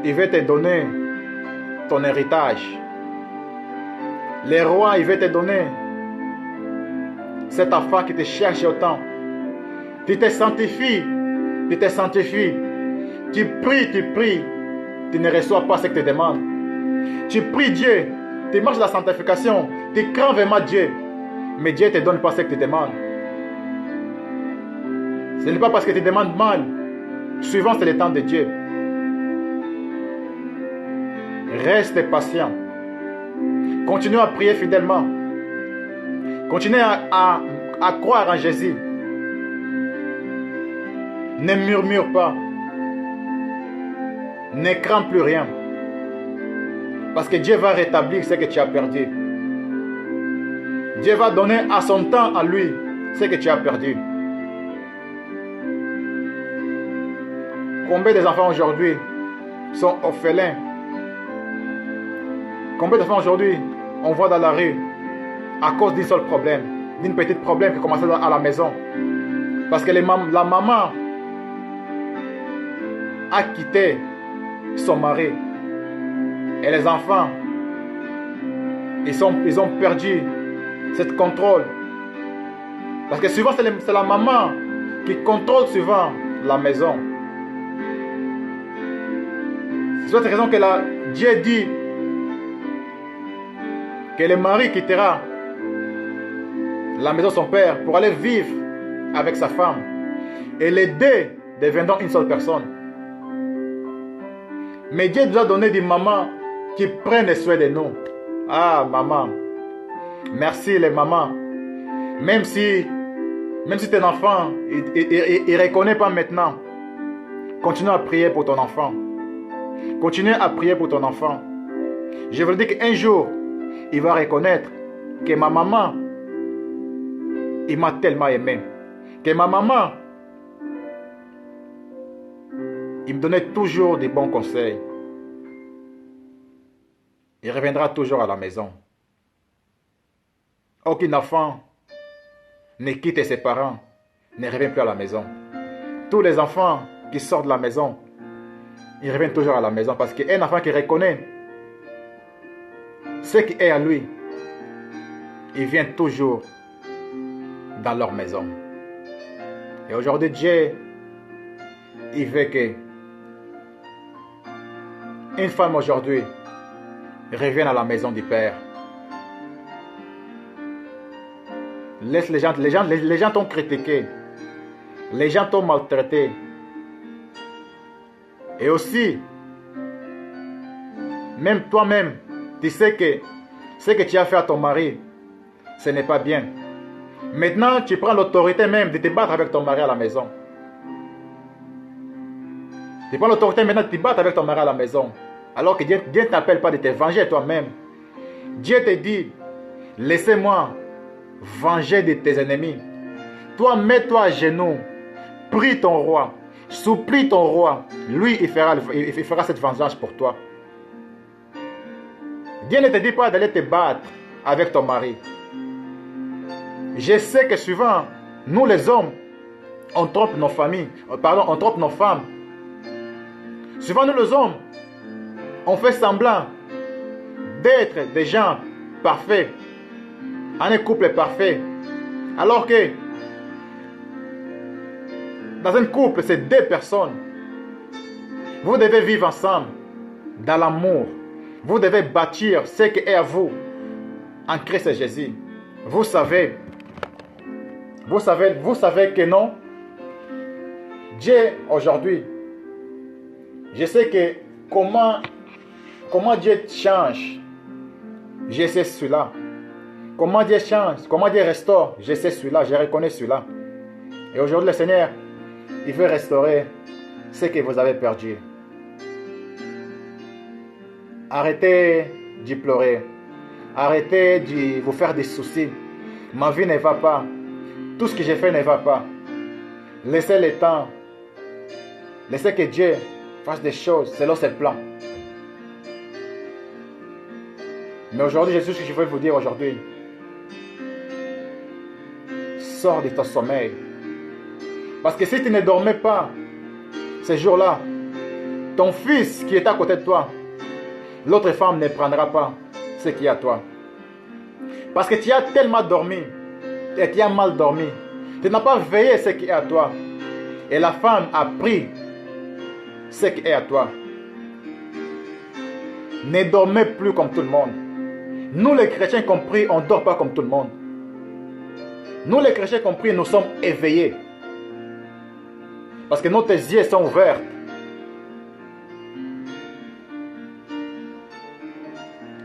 il veut te donner ton héritage. Le roi, il veut te donner cette affaire qui te cherche autant. Tu te sanctifies. Tu pries. Tu ne reçois pas ce que tu demandes. Tu pries Dieu. Tu marches la sanctification. Tu crains vraiment Dieu. Mais Dieu ne te donne pas ce que tu demandes. Ce n'est pas parce que tu demandes mal. Souvent, c'est le temps de Dieu. Reste patient. Continue à prier fidèlement. Continue à croire en Jésus. Ne murmure pas. Ne crains plus rien. Parce que Dieu va rétablir ce que tu as perdu. Dieu va donner à son temps à lui ce que tu as perdu. Combien des enfants aujourd'hui sont orphelins? Combien d'enfants aujourd'hui on voit dans la rue à cause d'un seul problème, d'une petite problème qui commence à la maison? Parce que la maman a quitté son mari. Et les enfants, ils ont perdu cette contrôle. Parce que souvent, c'est la maman qui contrôle souvent la maison. C'est pour cette raison que Dieu dit que le mari quittera la maison de son père pour aller vivre avec sa femme. Et les deux deviendront une seule personne. Mais Dieu nous a donné des mamans qui prennent soin de nous. Ah, maman. Merci les mamans. Même si ton enfant, il ne reconnaît pas maintenant, continue à prier pour ton enfant. Continue à prier pour ton enfant. Je vous dis qu'un jour, il va reconnaître que ma maman, il m'a tellement aimé. Que ma maman, il me donnait toujours des bons conseils. Il reviendra toujours à la maison. Aucun enfant ne quitte ses parents, ne revient plus à la maison. Tous les enfants qui sortent de la maison, ils reviennent toujours à la maison parce qu'un enfant qui reconnaît ce qui est à lui, il vient toujours dans leur maison. Et aujourd'hui, Dieu, il veut que une femme aujourd'hui revienne à la maison du Père. Laisse les gens t'ont critiqué. Les gens t'ont maltraité. Et aussi, même toi-même, tu sais que ce que tu as fait à ton mari, ce n'est pas bien. Maintenant, tu prends l'autorité même de te battre avec ton mari à la maison. Tu prends l'autorité maintenant de te battre avec ton mari à la maison. Alors que Dieu ne t'appelle pas de te venger toi-même. Dieu te dit, laissez-moi venger de tes ennemis. Toi, mets-toi à genoux, prie ton roi, supplie ton roi. Lui, il fera cette vengeance pour toi. Dieu ne te dit pas d'aller te battre avec ton mari. Je sais que souvent, nous les hommes, on trompe nos familles, on trompe nos femmes. Souvent, nous les hommes, on fait semblant d'être des gens parfaits, un couple parfait. Alors que dans un couple, c'est deux personnes. Vous devez vivre ensemble dans l'amour. Vous devez bâtir ce qui est à vous en Christ Jésus. Vous savez que non. Dieu aujourd'hui, je sais que comment Dieu change, je sais cela. Comment Dieu change, comment Dieu restaure, je sais cela, je reconnais cela. Et aujourd'hui, le Seigneur, il veut restaurer ce que vous avez perdu. Arrêtez d'y pleurer. Arrêtez de vous faire des soucis. Ma vie ne va pas. Tout ce que j'ai fait ne va pas. Laissez le temps. Laissez que Dieu fasse des choses selon ses plans. Mais aujourd'hui, Jésus, ce que je veux vous dire aujourd'hui, sors de ton sommeil. Parce que si tu ne dormais pas ces jours-là, ton fils qui est à côté de toi, l'autre femme ne prendra pas ce qui est à toi. Parce que tu as tellement dormi et tu as mal dormi. Tu n'as pas veillé ce qui est à toi. Et la femme a pris ce qui est à toi. Ne dormez plus comme tout le monde. Nous les chrétiens compris, on ne dort pas comme tout le monde. Nous les chrétiens compris, nous sommes éveillés. Parce que nos yeux sont ouverts.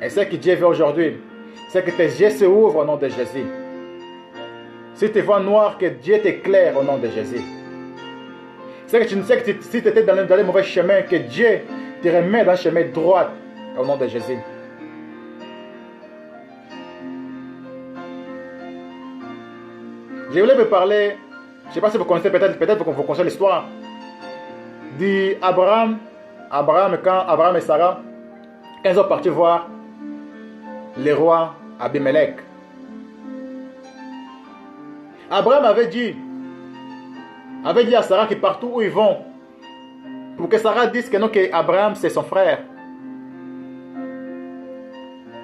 Et ce que Dieu veut aujourd'hui, c'est que tes yeux se ouvrent au nom de Jésus. Si tu vois noir, que Dieu t'éclaire au nom de Jésus. C'est que tu sais que si tu étais dans le mauvais chemin, que Dieu te remet dans le chemin droit au nom de Jésus. Je voulais vous parler, je ne sais pas si vous connaissez, peut-être que vous connaissez l'histoire d'Abraham. Quand Abraham et Sarah, quand ils ont parti voir le roi Abimelech. Abraham avait dit à Sarah que partout où ils vont, pour que Sarah dise que non, que Abraham c'est son frère.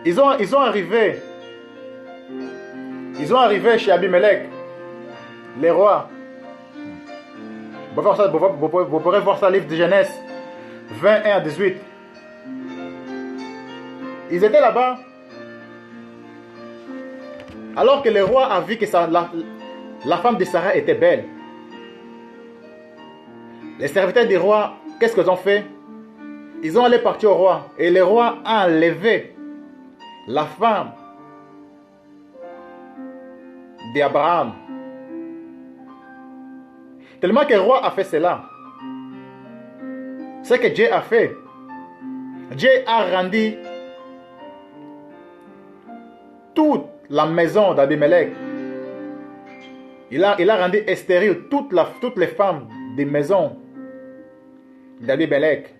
Ils sont arrivés chez Abimelech, les rois. Vous pourrez voir ça, livre de Genèse 21 à 18. Ils étaient là-bas. Alors que le roi a vu que la femme de Sarah était belle. Les serviteurs du roi, qu'est-ce qu'ils ont fait? Ils ont allé partir au roi. Et le roi a enlevé la femme d'Abraham. Tellement que le roi a fait cela. Ce que Dieu a fait. Dieu a rendu toute la maison d'Abimelech. Il a rendu stérile toutes les femmes des maisons d'Abimelech.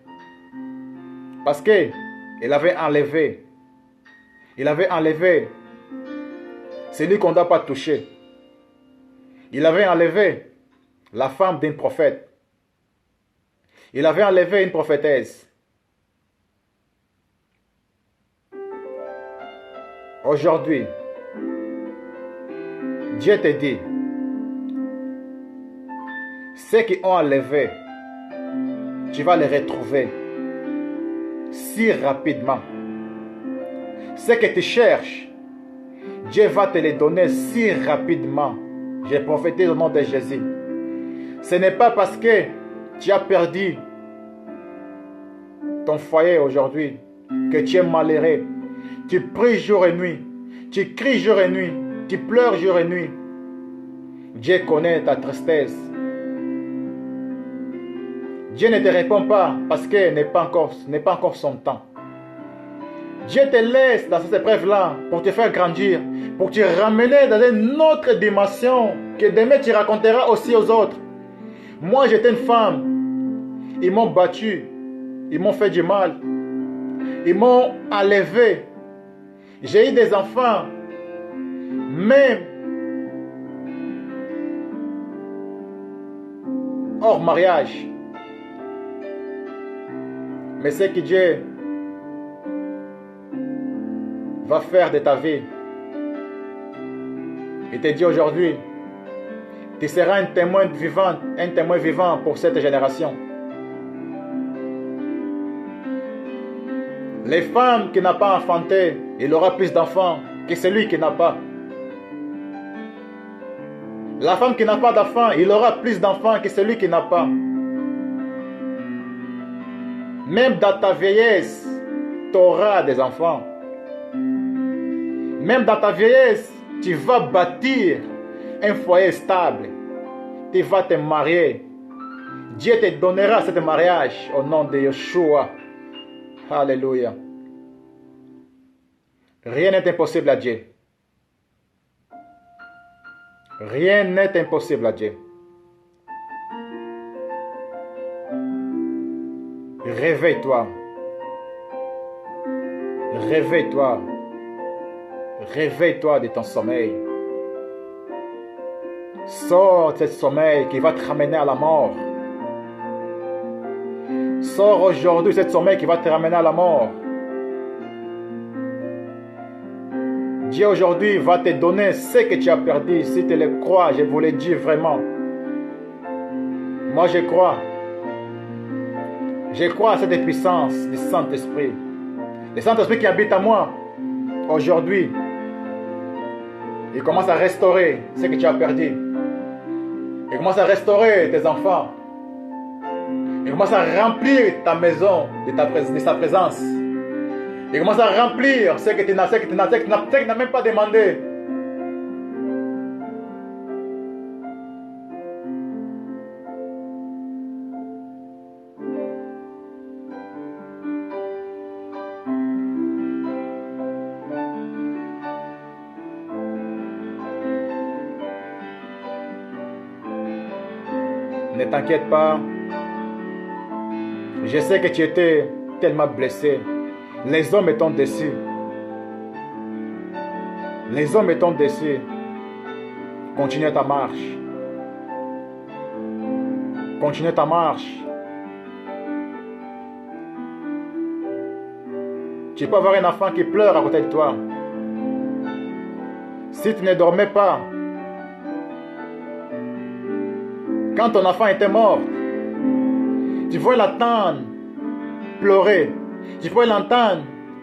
Parce qu'il avait enlevé. Il avait enlevé celui qu'on ne doit pas toucher. Il avait enlevé la femme d'un prophète. Il avait enlevé une prophétesse. Aujourd'hui, Dieu te dit, ceux qui ont enlevé, tu vas les retrouver si rapidement. Ce que tu cherches, Dieu va te les donner si rapidement. J'ai prophétisé au nom de Jésus. Ce n'est pas parce que tu as perdu ton foyer aujourd'hui que tu es malheureux. Tu pries jour et nuit. Tu cries jour et nuit. Tu pleures jour et nuit. Dieu connaît ta tristesse. Dieu ne te répond pas parce que ce n'est pas encore son temps. Dieu te laisse dans cette épreuve-là pour te faire grandir, pour te ramener dans une autre dimension que demain tu raconteras aussi aux autres. Moi, j'étais une femme. Ils m'ont battu. Ils m'ont fait du mal. Ils m'ont enlevé. J'ai eu des enfants. Même hors mariage. Mais c'est que Dieu va faire de ta vie. Il te dit aujourd'hui, tu seras un témoin vivant pour cette génération. Les femmes qui n'ont pas enfanté, il aura plus d'enfants que celui qui n'a pas. La femme qui n'a pas d'enfants, il aura plus d'enfants que celui qui n'a pas. Même dans ta vieillesse, tu auras des enfants. Même dans ta vieillesse, tu vas bâtir un foyer stable. Tu vas te marier. Dieu te donnera ce mariage au nom de Yeshua. Alléluia. Rien n'est impossible à Dieu. Rien n'est impossible à Dieu. Réveille-toi. Réveille-toi. Réveille-toi de ton sommeil. Sors de ce sommeil qui va te ramener à la mort. Sors aujourd'hui de ce sommeil qui va te ramener à la mort. Dieu aujourd'hui va te donner ce que tu as perdu. Si tu le crois, je vous le dis vraiment. Moi je crois. Je crois à cette puissance du Saint-Esprit. Le Saint-Esprit qui habite en moi. Aujourd'hui, il commence à restaurer ce que tu as perdu. Il commence à restaurer tes enfants. Il commence à remplir ta maison de sa présence. Il commence à remplir ce que tu n'as même pas demandé. Ne t'inquiète pas. Je sais que tu étais tellement blessé. Les hommes étant déçus. Les hommes étant déçus. Continue ta marche. Continue ta marche. Tu peux avoir un enfant qui pleure à côté de toi. Si tu ne dormais pas, quand ton enfant était mort, tu pouvais l'entendre pleurer. Tu pouvais l'entendre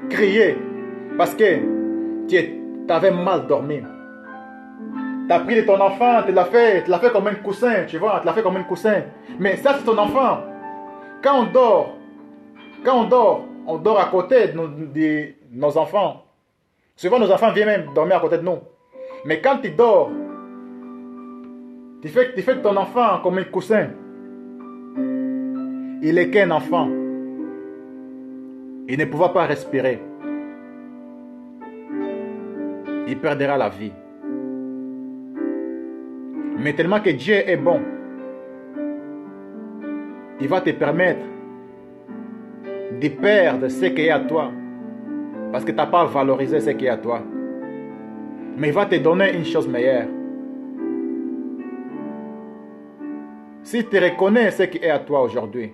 crier parce que tu avais mal dormi. Tu as pris de ton enfant, tu l'as fait comme un coussin, tu vois, tu l'as fait comme un coussin. Mais ça, c'est ton enfant. Quand on dort à côté de nos enfants. Souvent, nos enfants viennent même dormir à côté de nous. Mais quand tu dors, tu fais de ton enfant comme un coussin. Il n'est qu'un enfant. Il ne pourra pas respirer. Il perdra la vie. Mais tellement que Dieu est bon, il va te permettre de perdre ce qui est à toi. Parce que tu n'as pas valorisé ce qui est à toi. Mais il va te donner une chose meilleure. Si tu reconnais ce qui est à toi aujourd'hui,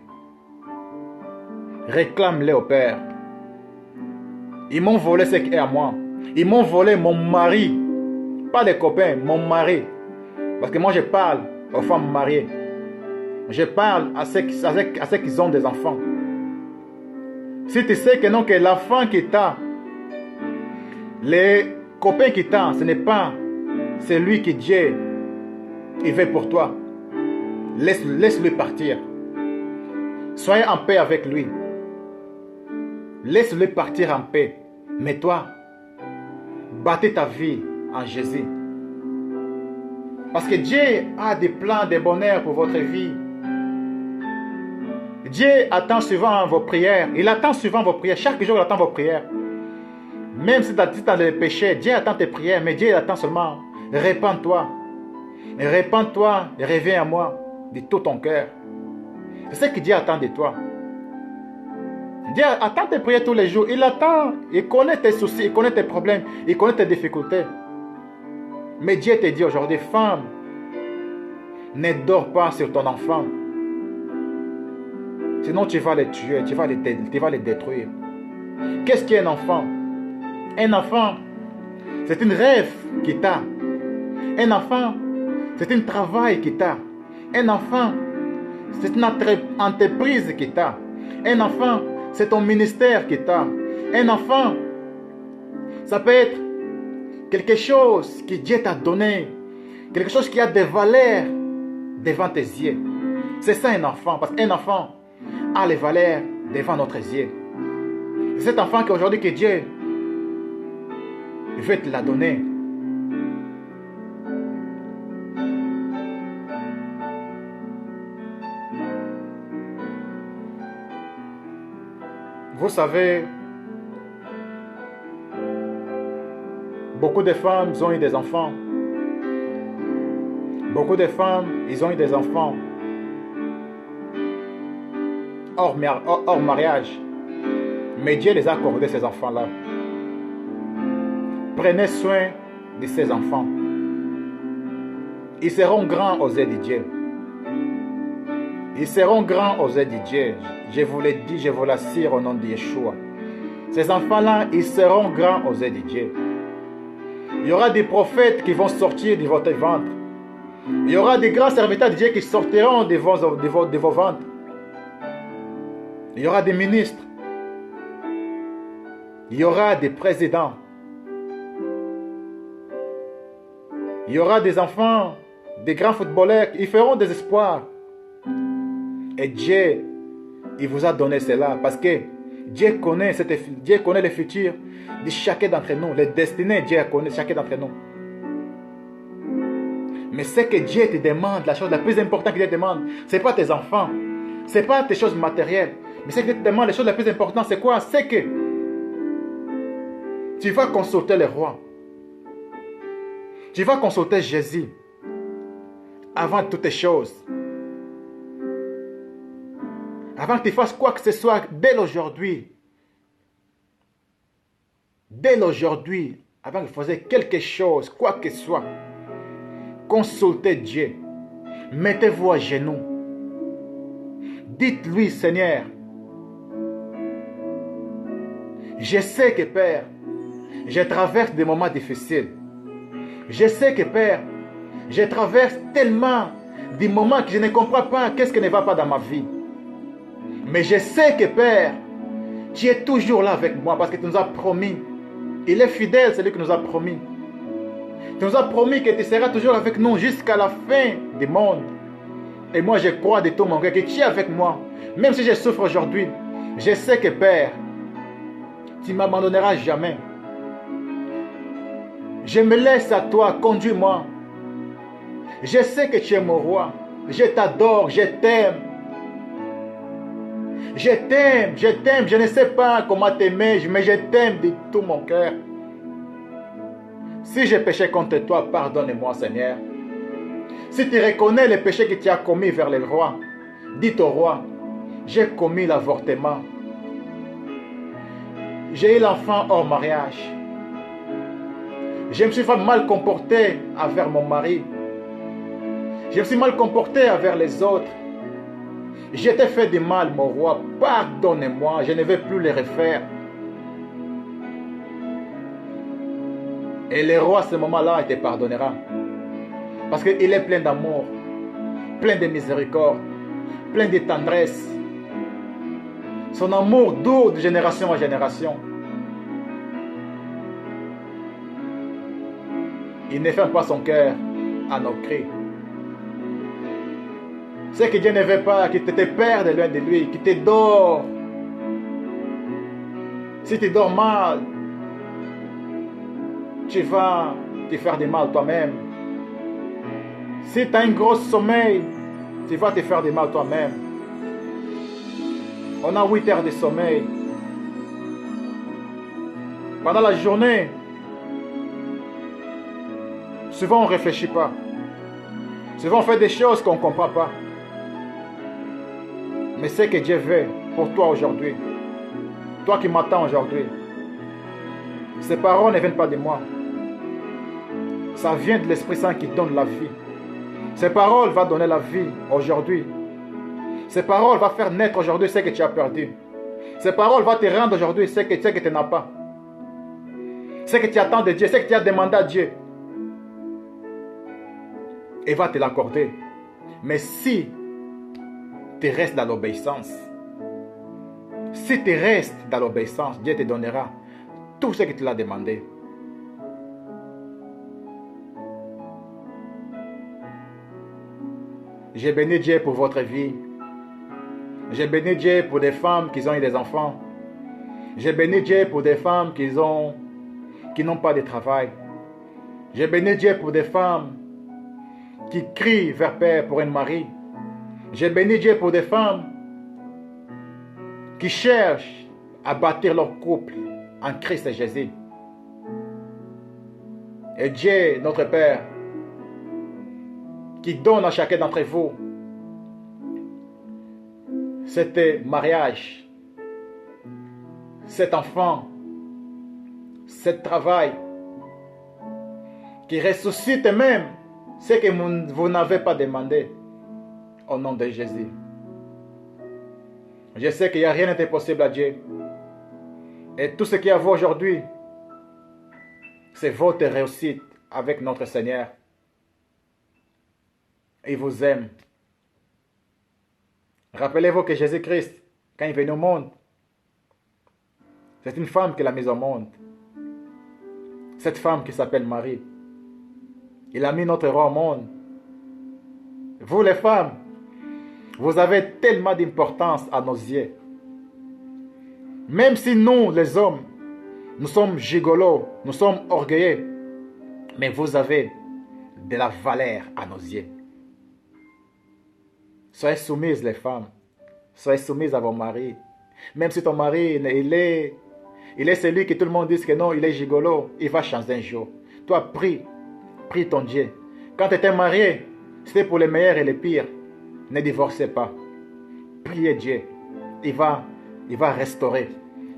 réclame-le au Père. Ils m'ont volé ce qui est à moi. Ils m'ont volé mon mari. Pas les copains, mon mari. Parce que moi je parle aux femmes mariées. Je parle à ceux qui ont des enfants. Si tu sais que non, que l'enfant qui t'a, les copains qui t'a, ce n'est pas celui qui Dieu il veut pour toi. Laisse-le partir. Soyez en paix avec lui. Laisse-le partir en paix. Mais toi, battez ta vie en Jésus. Parce que Dieu a des plans de bonheur pour votre vie. Dieu attend souvent vos prières. Il attend souvent vos prières. Chaque jour, il attend vos prières. Même si tu as des péchés, Dieu attend tes prières. Mais Dieu attend seulement, répands-toi. Répands-toi et reviens à moi de tout ton cœur. C'est ce que Dieu attend de toi. Dieu attend tes prières tous les jours. Il attend. Il connaît tes soucis, il connaît tes problèmes, il connaît tes difficultés. Mais Dieu te dit aujourd'hui, femme, ne dors pas sur ton enfant. Sinon tu vas les tuer, tu vas les détruire. Qu'est-ce qu'un enfant? Un enfant, c'est un rêve qui t'a. Un enfant, c'est un travail qui t'a. Un enfant, c'est une entreprise qui t'a. Un enfant, c'est ton ministère qui t'a. Un enfant, ça peut être quelque chose que Dieu t'a donné. Quelque chose qui a des valeurs devant tes yeux. C'est ça un enfant. Parce qu'un enfant a les valeurs devant notre yeux. C'est cet enfant qu'aujourd'hui que Dieu veut te la donner. Vous savez, beaucoup de femmes ont eu des enfants. Beaucoup de femmes, ils ont eu des enfants hors mariage. Mais Dieu les a accordés, ces enfants-là. Prenez soin de ces enfants. Ils seront grands aux yeux de Dieu. Ils seront grands aux yeux de Dieu. Je vous l'ai dit, je vous l'assure au nom de Yeshua. Ces enfants-là, ils seront grands aux yeux de Dieu. Il y aura des prophètes qui vont sortir de votre ventre. Il y aura des grands serviteurs de Dieu qui sortiront de vos ventres. Il y aura des ministres. Il y aura des présidents. Il y aura des enfants, des grands footballeurs. Ils feront des espoirs. Et Dieu, il vous a donné cela parce que Dieu connaît le futur de chacun d'entre nous. Les destinées, Dieu connaît chacun d'entre nous. Mais ce que Dieu te demande, la chose la plus importante qu'il te demande, ce n'est pas tes enfants, ce n'est pas tes choses matérielles. Mais ce qu'il te demande, la chose la plus importante, c'est quoi? C'est que tu vas consulter le roi. Tu vas consulter Jésus avant toutes choses. Avant que tu fasses quoi que ce soit, dès aujourd'hui, avant que tu fasses quelque chose, quoi que ce soit, consultez Dieu. Mettez-vous à genoux. Dites-lui, Seigneur, je sais que Père, je traverse des moments difficiles. Je sais que Père, je traverse tellement des moments que je ne comprends pas qu'est-ce qui ne va pas dans ma vie. Mais je sais que Père, tu es toujours là avec moi parce que tu nous as promis. Il est fidèle, celui qui nous a promis. Tu nous as promis que tu seras toujours avec nous jusqu'à la fin du monde. Et moi, je crois de tout mon cœur que tu es avec moi. Même si je souffre aujourd'hui, je sais que Père, tu ne m'abandonneras jamais. Je me laisse à toi, conduis-moi. Je sais que tu es mon roi. Je t'adore, je t'aime. Je t'aime, je t'aime. Je ne sais pas comment t'aimer, mais je t'aime de tout mon cœur. Si j'ai péché contre toi, pardonne-moi, Seigneur. Si tu reconnais les péchés que tu as commis vers le roi, dis au roi, j'ai commis l'avortement. J'ai eu l'enfant hors mariage. Je me suis mal comporté envers mon mari. Je me suis mal comporté envers les autres. Je t'ai fait du mal, mon roi. Pardonne-moi, je ne vais plus le refaire. Et le roi, à ce moment-là, il te pardonnera. Parce qu'il est plein d'amour, plein de miséricorde, plein de tendresse. Son amour dure de génération en génération. Il ne ferme pas son cœur à nos cris. C'est que Dieu ne veut pas qu'il te perde loin de lui, qu'il te dort. Si tu dors mal, tu vas te faire du mal toi-même. Si tu as un gros sommeil, tu vas te faire du mal toi-même. On a 8 heures de sommeil. Pendant la journée, souvent on ne réfléchit pas. Souvent on fait des choses qu'on ne comprend pas. Mais c'est que Dieu veut pour toi aujourd'hui. Toi qui m'attends aujourd'hui. Ces paroles ne viennent pas de moi. Ça vient de l'Esprit Saint qui donne la vie. Ces paroles vont donner la vie aujourd'hui. Ces paroles vont faire naître aujourd'hui ce que tu as perdu. Ces paroles vont te rendre aujourd'hui ce que tu n'as pas. Ce que tu attends de Dieu, ce que tu as demandé à Dieu. Il va te l'accorder. Mais si tu restes dans l'obéissance, si tu restes dans l'obéissance, Dieu te donnera tout ce que tu l'as demandé. J'ai béni Dieu pour votre vie. J'ai béni Dieu pour des femmes qui ont eu des enfants. J'ai béni Dieu pour des femmes qui n'ont pas de travail. J'ai béni Dieu pour des femmes qui crient vers Père pour un mari. J'ai béni Dieu pour des femmes qui cherchent à bâtir leur couple en Christ Jésus. Et Dieu, notre Père, qui donne à chacun d'entre vous cet mariage, cet enfant, ce travail, qui ressuscite même ce que vous n'avez pas demandé, au nom de Jésus. Je sais qu'il n'y a rien d'impossible à Dieu. Et tout ce qu'il y a à vous aujourd'hui, c'est votre réussite avec notre Seigneur. Il vous aime. Rappelez-vous que Jésus-Christ, quand il est venu au monde, c'est une femme qu'il a mise au monde. Cette femme qui s'appelle Marie. Il a mis notre roi au monde. Vous les femmes, vous avez tellement d'importance à nos yeux. Même si nous, les hommes, nous sommes gigolos, nous sommes orgueilleux, mais vous avez de la valeur à nos yeux. Soyez soumises les femmes. Soyez soumises à vos maris. Même si ton mari, il est celui que tout le monde dit que non, il est gigolo, il va changer un jour. Toi, prie ton Dieu. Quand tu étais marié, c'était pour les meilleurs et les pires. Ne divorcez pas. Priez Dieu. Il va restaurer.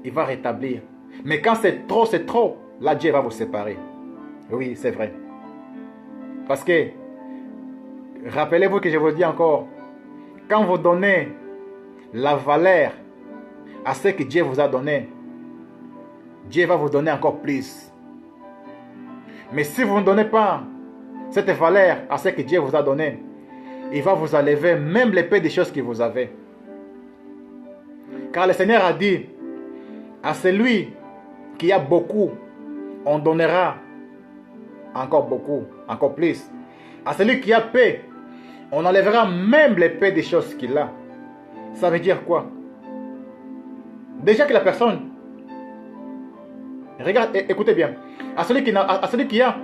Il va rétablir. Mais quand c'est trop, là Dieu va vous séparer. Oui, c'est vrai. Parce que, rappelez-vous que je vous dis encore, quand vous donnez la valeur à ce que Dieu vous a donné, Dieu va vous donner encore plus. Mais si vous ne donnez pas cette valeur à ce que Dieu vous a donné, il va vous enlever même les peu des choses que vous avez. Car le Seigneur a dit, à celui qui a beaucoup, on donnera encore beaucoup, encore plus. À celui qui a peu, on enlèvera même les peu des choses qu'il a. Ça veut dire quoi? Déjà que la personne, regarde, écoutez bien, à celui qui a,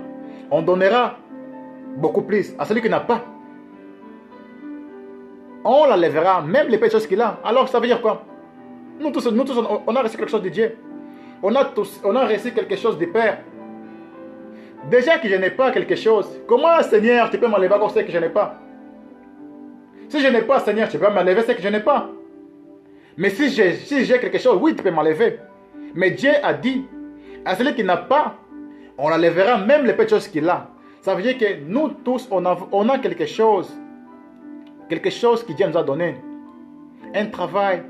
on donnera beaucoup plus. À celui qui n'a pas, on l'enlèvera même les peu des choses qu'il a. Alors ça veut dire quoi? Nous tous, on a reçu quelque chose de Dieu. On a reçu quelque chose du Père. Déjà que je n'ai pas quelque chose, comment Seigneur tu peux m'enlever encore ce que je n'ai pas? Si je n'ai pas, Seigneur, tu peux m'enlever ce que je n'ai pas. Mais si j'ai quelque chose, oui, tu peux m'enlever. Mais Dieu a dit, à celui qui n'a pas, on l'enlèvera même les petites choses qu'il a. Ça veut dire que nous tous, on a quelque chose que Dieu nous a donné. Un travail,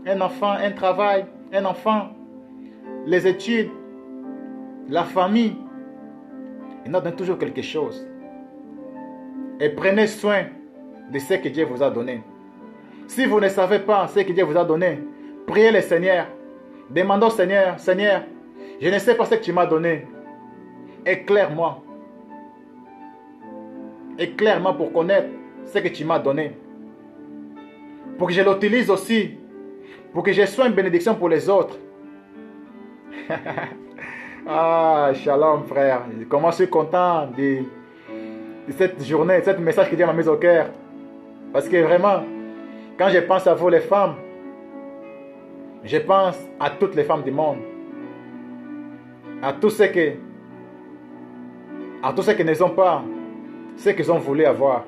un enfant, un travail, un enfant, les études, la famille. Il nous donne toujours quelque chose. Et prenez soin de ce que Dieu vous a donné. Si vous ne savez pas ce que Dieu vous a donné, priez le Seigneur. Demandez au Seigneur, Seigneur, je ne sais pas ce que tu m'as donné. Éclaire-moi. Éclaire-moi pour connaître ce que tu m'as donné. Pour que je l'utilise aussi. Pour que je sois une bénédiction pour les autres. Ah, shalom frère. Comment je suis content de cette journée, de ce message que Dieu m'a mis au cœur. Parce que vraiment, quand je pense à vous les femmes, je pense à toutes les femmes du monde. À tous ceux qui ne sont pas ce qu'ils ont voulu avoir.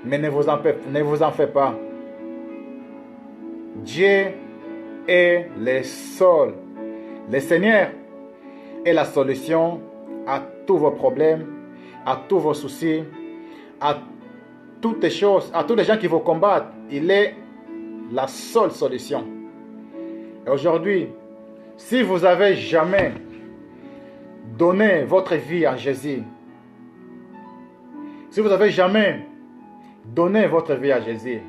Mais ne vous en faites pas. Dieu est le seul. Le Seigneur est la solution à tous vos problèmes, à tous vos soucis, à toutes les choses, à tous les gens qui vous combattent. Il est la seule solution. Et aujourd'hui, si vous avez jamais donné votre vie à Jésus, si vous avez jamais donné votre vie à Jésus,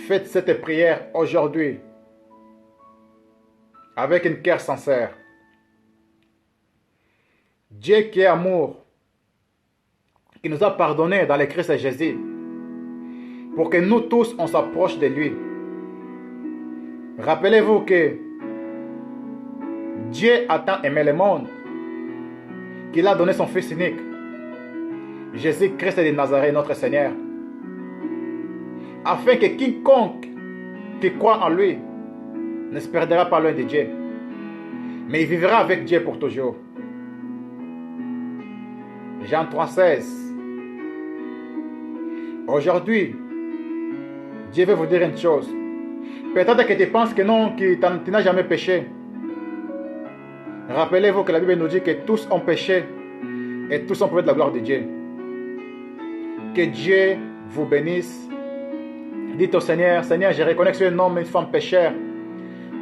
faites cette prière aujourd'hui avec une cœur sincère. Dieu qui est amour, qui nous a pardonné dans le Christ Jésus, pour que nous tous on s'approche de lui. Rappelez-vous que Dieu a tant aimé le monde qu'il a donné son Fils unique, Jésus-Christ de Nazareth, notre Seigneur, afin que quiconque qui croit en lui ne se perdra pas loin de Dieu, mais il vivra avec Dieu pour toujours. Jean 3,16. Aujourd'hui, Dieu veut vous dire une chose. Peut-être que tu penses que non, que tu n'as jamais péché. Rappelez-vous que la Bible nous dit que tous ont péché et tous ont privé de la gloire de Dieu. Que Dieu vous bénisse. Dites au Seigneur, Seigneur, je reconnais que je suis un homme et une femme pécheur.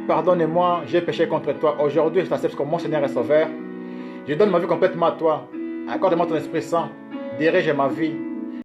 Pardonne-moi, j'ai péché contre toi. Aujourd'hui, je t'accepte comme mon Seigneur et Sauveur. Je donne ma vie complètement à toi. Accorde-moi ton Esprit Saint. Dirige ma vie.